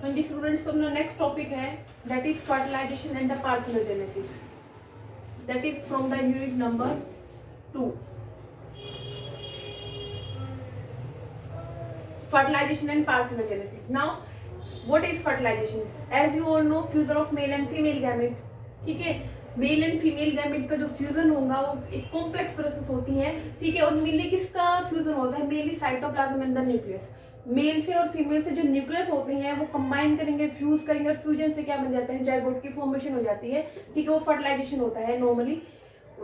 हाँ जी स्टूडेंट्स, तो अपना नेक्स्ट टॉपिक है that is fertilization and the parthenogenesis, that is from the unit number 2. Fertilization and parthenogenesis. Now what is fertilization? As you all know, fusion of male and female gamete. ठीक है, male and female gamete का जो fusion होगा वो एक complex process होती है. ठीक है, और मेनली किसका फ्यूजन होता है? Mainly cytoplasm and the nucleus. Male से और फीमेल से जो न्यूक्लियस होते हैं वो कंबाइन करेंगे, फ्यूज करेंगे और फ्यूजन से क्या बन जाता है? जाइगोट की फॉर्मेशन हो जाती है. ठीक है, वो फर्टिलाइजेशन होता है. नॉर्मली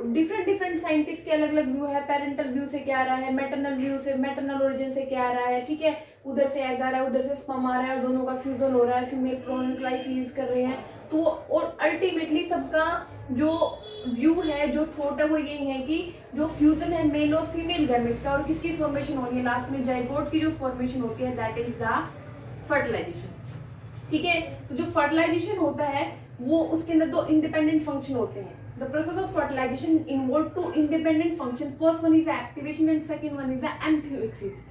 डिफरेंट साइंटिस्ट के अलग अलग व्यू है. पेरेंटल व्यू से क्या आ रहा है, मैटरनल व्यू से, मैटरनल ओरिजिन से क्या आ रहा है. ठीक है, उधर से एग आ रहा है, उधर से स्पर्म आ रहा है और दोनों का फ्यूजन हो रहा है, फीमेल प्रोनट लाइफ यूज कर रहे हैं. तो और अल्टीमेटली सबका जो व्यू है, जो थॉट है, वो यही है कि जो फ्यूजन है मेल और फीमेल गैमेट का और किसकी फॉर्मेशन हो रही है लास्ट में, जाइगोट की जो फॉर्मेशन होती है, दैट इज द फर्टिलाइजेशन. ठीक है, तो जो फर्टिलाइजेशन होता है वो उसके अंदर दो इंडिपेंडेंट फंक्शन होते हैं. The process of fertilization involve two independent functions. First one is activation and second one is the amphimixis.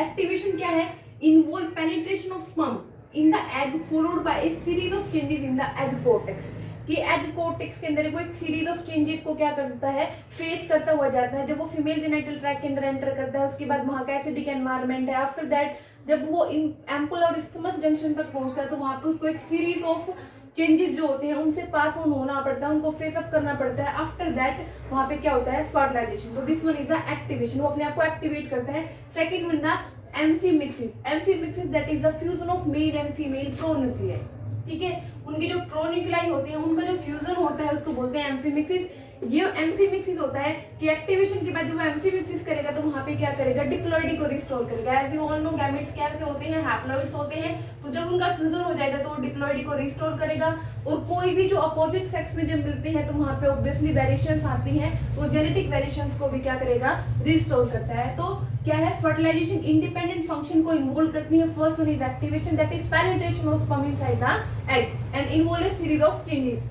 Activation क्या है? Involve penetration of sperm in the egg followed by a series of changes in the egg cortex. कि egg cortex के अंदर वो एक series of changes को क्या करता है? फेस करता हुआ जाता है. जब वो फीमेल जेनिटल ट्रैक्ट के अंदर एंटर करता है, उसके बाद वहां का एसिडिक एनवायरनमेंट है. आफ्टर दैट जब वो एम्पुल और इस्थमस जंक्शन तक पहुंचता है तो वहां पे उसको एक सीरीज ऑफ चेंजेस जो होते हैं उनसे पास ऑन होना पड़ता है, उनको फेस अप करना पड़ता है. आफ्टर दैट वहां पे क्या होता है? फर्टिलाइजेशन. तो this one is the activation, वो अपने आप को एक्टिवेट करता है. Second one the amphimixis. Amphimixis that is the fusion of male and female pronuclei. ठीक है, उनकी जो प्रोन्यूक्लियाई होते हैं उनका जो फ्यूजन होता है उसको बोलते हैं एम्फीमिक्सिस. ये एम्फीमिक्सिस होता है कि एक्टिवेशन के बाद जब वो एम्फीमिक्सिस करेगा तो वहां पे क्या करेगा? डिप्लॉइडी को रिस्टोर करेगा. As you all know gametes कैसे होते हैं? हैप्लॉइड्स होते हैं. तो जब उनका फ्यूजन हो जाएगा तो वो डिप्लॉइडी को रिस्टोर करेगा. और कोई भी जो अपोजिट सेक्स में जब मिलते हैं तो वहां पे ऑब्वियसली वेरिएशंस आती हैं, तो जेनेटिक वेरिएशंस को भी क्या करेगा? रिस्टोर करता है. तो क्या है? फर्टिलाइजेशन इंडिपेंडेंट फंक्शन को इन्वॉल्व करती है. First one is activation that is penetration of sperm inside the egg and involve a series of changes.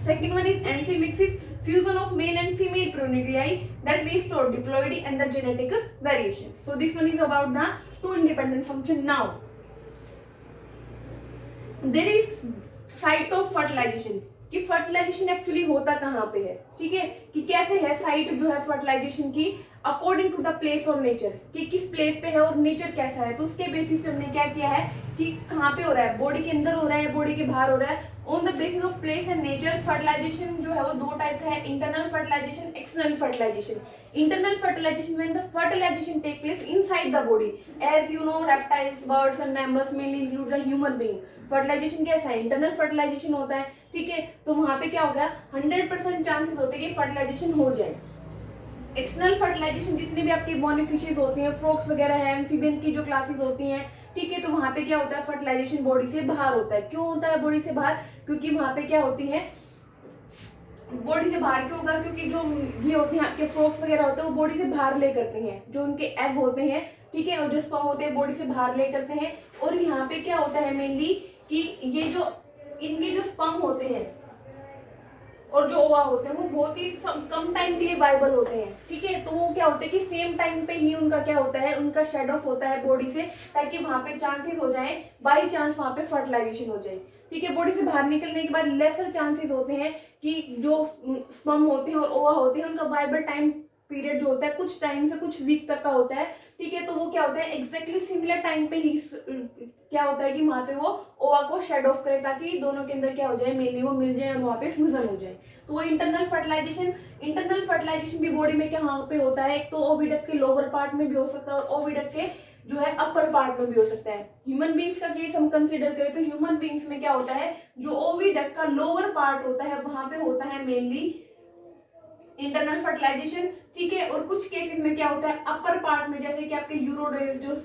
Second one is amphimixis, fusion of male and female pronuclei that restore diploidy and the genetic variations. So this one is about the two independent function. Now there is site of fertilization, कि fertilisation actually होता कहाँ पे है. ठीक है, कि कैसे है साइट जो है फर्टिलाइजेशन की, अकॉर्डिंग टू द प्लेस और नेचर, कि किस प्लेस पे है और नेचर कैसा है. तो उसके बेसिस पे हमने क्या किया है कि कहाँ पे हो रहा है? बॉडी के अंदर हो रहा है, बॉडी के बाहर हो रहा है. On the basis of place and nature fertilization जो है वो दो टाइप का है, internal fertilization, external fertilization. Internal fertilization when the fertilization take place inside the body. As you know reptiles, birds and members mainly include the human being. Fertilization कैसा है? Internal fertilisation होता है. ठीक है, तो वहां पे क्या होगा? 100% चांसेस होते हैं कि फर्टिलाइजेशन हो जाए. एक्सटर्नल फर्टिलाइजेशन जितने भी आपके बॉनीफिशियस होती हैं, फ्रॉग्स वगैरह है, एम्फीबियन की जो क्लासेस होती हैं, ठीक है, तो वहां पे क्या होता है? फर्टिलाइजेशन बॉडी से बाहर होता है. क्यों होता है बॉडी से बाहर? क्योंकि वहां पे क्या होती है? बॉडी से बाहर क्यों होगा? क्योंकि जो ये होते हैं आपके फ्रॉग्स वगैरह होते हैं वो बॉडी से बाहर ले करते हैं, जो उनके एग होते हैं. ठीक है, और जो स्पर्म होते हैं बॉडी से बाहर ले करते हैं. और यहाँ पे क्या होता है मेनली कि ये जो इनके जो स्पर्म होते हैं और जो ओवा होते हैं वो बहुत ही कम टाइम के लिए वाइबल होते हैं. ठीक है, तो वो क्या होते हैं कि सेम टाइम पे ही उनका क्या होता है? उनका शेड ऑफ होता है बॉडी से, ताकि वहां पे चांसेस हो जाए, बाई चांस वहां पे फर्टिलाइजेशन हो जाए. ठीक है, बॉडी से बाहर निकलने के बाद लेसर चांसेस होते हैं कि जो स्पर्म होते हैं और ओवा होते हैं उनका वाइबल टाइम पीरियड जो होता है कुछ टाइम से कुछ वीक तक का होता है. ठीक है, तो वो क्या होता है? एग्जैक्टली सिमिलर टाइम पे ही क्या होता है कि वहां पे वो ओवा को शेड ऑफ करे, ताकि दोनों के अंदर क्या हो जाए? मेनली वो मिल जाए और वहां पे फ्यूजन हो जाए. तो वो इंटरनल फर्टिलाइजेशन भी बॉडी में क्या पे होता है? एक तो ओविडक्ट के लोअर पार्ट में भी हो सकता है और ओविडक्ट के जो है अपर पार्ट में भी हो सकता है. ह्यूमन बींग्स का केस हम कंसीडर करें तो ह्यूमन बींग्स में क्या होता है? जो ओविडक्ट का लोअर पार्ट होता है वहां पे होता है मेनली इंटरनल फर्टिलाइजेशन. ठीक है, और कुछ केसेस में क्या होता है? अपर पार्ट में, जैसे कि आपके यूरोडेज जो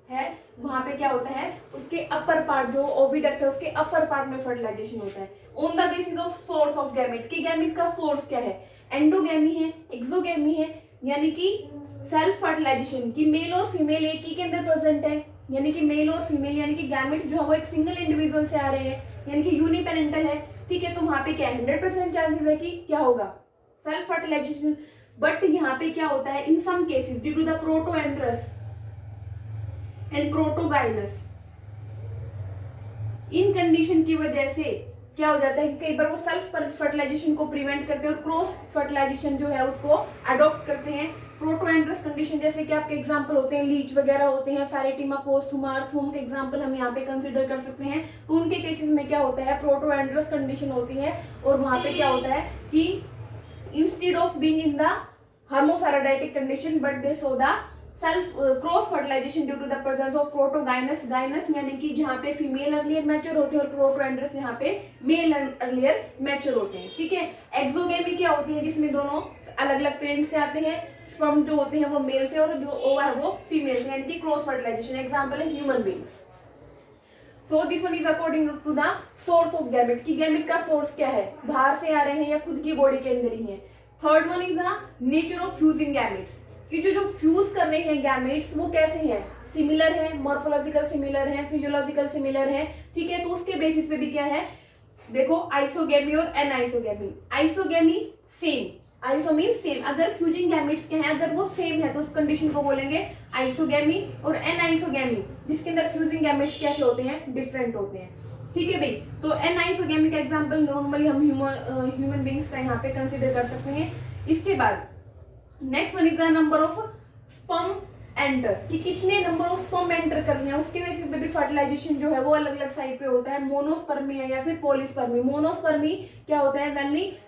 है वहां पे क्या होता है? उसके अपर पार्ट जो ओविडक्ट है उसके अपर पार्ट में फर्टिलाइजेशन होता है. On the basis of source of gamete, कि गैमेट का सोर्स क्या है? एंडोगैमी है, एक्सोगैमी है, यानी कि सेल्फ फर्टिलाइजेशन की मेल और फीमेल एक ही के अंदर प्रेजेंट है, यानी कि मेल और फीमेल, यानी कि गैमेट जो है वो एक सिंगल इंडिविजुअल से आ रहे हैं, यानी कि यूनिपेरेंटल है. ठीक है, तो वहां पे क्या 100% चांसेस है कि क्या होगा? Self fertilisation. बट यहाँ पे क्या होता है? In some cases due to the protandrous and protogynous, इन कंडीशन की वजह से क्या हो जाता है कि कई बार वो सेल्फ फर्टिलाइजेशन को प्रिवेंट करते हैं और क्रॉस फर्टिलाइजेशन जो है उसको अडॉप्ट करते हैं। प्रोटोएंड्रस कंडीशन जैसे कि आपके एग्जांपल होते हैं लीच वगैरह होते हैं, फेरेटिमा पोस्थुमा, अर्थवॉर्म के एग्जांपल हम यहाँ पे कंसीडर कर सकते हैं। तो उनके केसेस में क्या होता है, प्रोटोएंड्रस कंडीशन होती है और वहां पे क्या होता है कि instead of being in the hermaphroditic condition but they show the self cross fertilization due to the presence of protogynous gynous यानी कि जहाँ पे फीमेल अर्लियर मैच्योर होते हैं और प्रोटोएंड्रस यहाँ पे मेल अर्लियर मैच्योर होते हैं। ठीक है, एक्सोगेमी क्या होती है जिसमें दोनों अलग अलग पेरेंट से आते हैं, स्पर्म जो होते हैं वो मेल से और जो ओवा है वो फीमेल से, यानी कि क्रॉस फर्टिलाइजेशन। एग्जाम्पल है human beings. So this one is according to the source of gamete कि गैमेट का सोर्स क्या है, बाहर से आ रहे हैं या खुद की बॉडी के अंदर ही है। Third one is the nature of fusing gametes कि जो फ्यूज कर रहे हैं गैमेट्स वो कैसे हैं, सिमिलर है, मॉर्फोलॉजिकल सिमिलर है, फिजियोलॉजिकल सिमिलर है। ठीक है, तो उसके बेसिस पे भी क्या है, देखो आइसोगेमी और anisogamy. Isogamy same, iso mean same, अगर फ्यूजिंग गैमेट्स के हैं अगर वो सेम है तो उस कंडीशन को बोलेंगे आइसोगेमी। और एनआइसोगेमी जिसके अंदर फ्यूजिंग गैमेट्स कैसे होते हैं, डिफरेंट होते हैं। ठीक है भाई, तो एनआइसोगेमी का एग्जांपल नॉर्मली हम ह्यूमन बींग्स का यहाँ पे कंसीडर कर सकते हैं। इसके बाद next one is the number of sperm enter कि कितने नंबर ऑफ स्पर्म एंटर करने हैं, उसके बेसिस पे भी फर्टिलाइजेशन जो है वो अलग अलग साइड पे होता है। मोनोस्पर्मी है या फिर पॉलीस्पर्मी। मोनोस्पर्मी क्या होता है,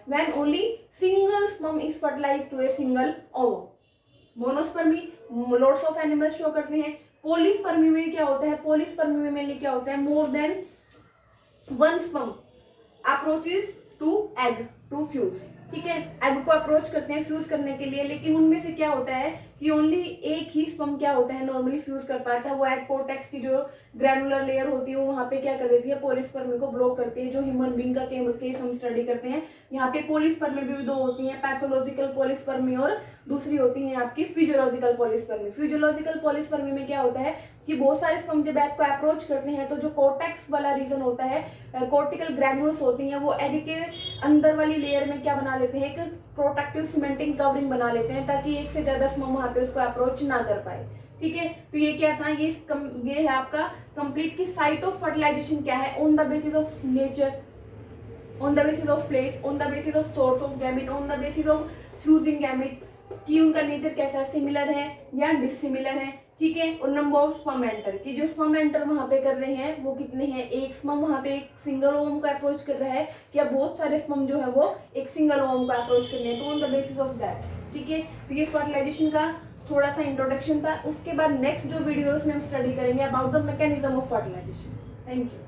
when only single sperm is fertilized to a single ovum. Monospermy lots of animals show करते हैं। पॉलीस्पर्मी में क्या होता है, पॉलीस्पर्मी में मेनली क्या होता है, more than one sperm approaches to egg to fuse. ठीक है, एग को अप्रोच करते हैं फ्यूज करने के लिए, लेकिन उनमें से क्या होता है कि ओनली एक ही स्पर्म क्या होता है नॉर्मली फ्यूज कर पाता है। वो एग कोर्टेक्स की जो ग्रैनुलर लेयर होती है वो वहां पे क्या कर देती है, पॉलीस्पर्मी को ब्लॉक करती है। जो ह्यूमन बींग का केस हम स्टडी करते हैं, यहाँ पे पॉलीस्पर्मी भी दो होती है, पैथोलॉजिकल पॉलीस्पर्मी और दूसरी होती है आपकी फिजियोलॉजिकल पॉलीस्पर्मी। फिजियोलॉजिकल पॉलीस्पर्मी में क्या होता है कि बहुत सारे स्पर्म जब एग को अप्रोच करते हैं तो जो कोर्टेक्स वाला रीजन होता है, कोर्टिकल ग्रैन्यूल्स होती हैं, वो एग के अंदर वाली लेयर में क्या बना लेते हैं, एक प्रोटेक्टिव सीमेंटिंग कवरिंग बना लेते हैं ताकि एक से ज्यादा स्पर्म वहां पे उसको अप्रोच ना कर पाए। ठीक है, तो ये क्या था, ये है आपका कंप्लीट की साइट ऑफ फर्टिलाइजेशन क्या है, on the basis of nature, on the basis of place, on the basis of source of gamete, on the basis of fusing gamete कि उनका नेचर कैसा है, सिमिलर है या डिसिमिलर है। ठीक है, और नंबर ऑफ स्पर्म एंटर कि जो स्पर्म एंटर वहां पे कर रहे हैं वो कितने हैं, एक स्पर्म वहां पे एक सिंगल ओवम को अप्रोच कर रहा है या बहुत सारे स्पर्म जो है वो एक सिंगल ओवम को अप्रोच कर रहे हैं, तो on the basis of that. ठीक है, तो ये फर्टिलाइजेशन का थोड़ा सा इंट्रोडक्शन था। उसके बाद नेक्स्ट जो वीडियोस में हम स्टडी करेंगे about the mechanism of fertilization. Thank you.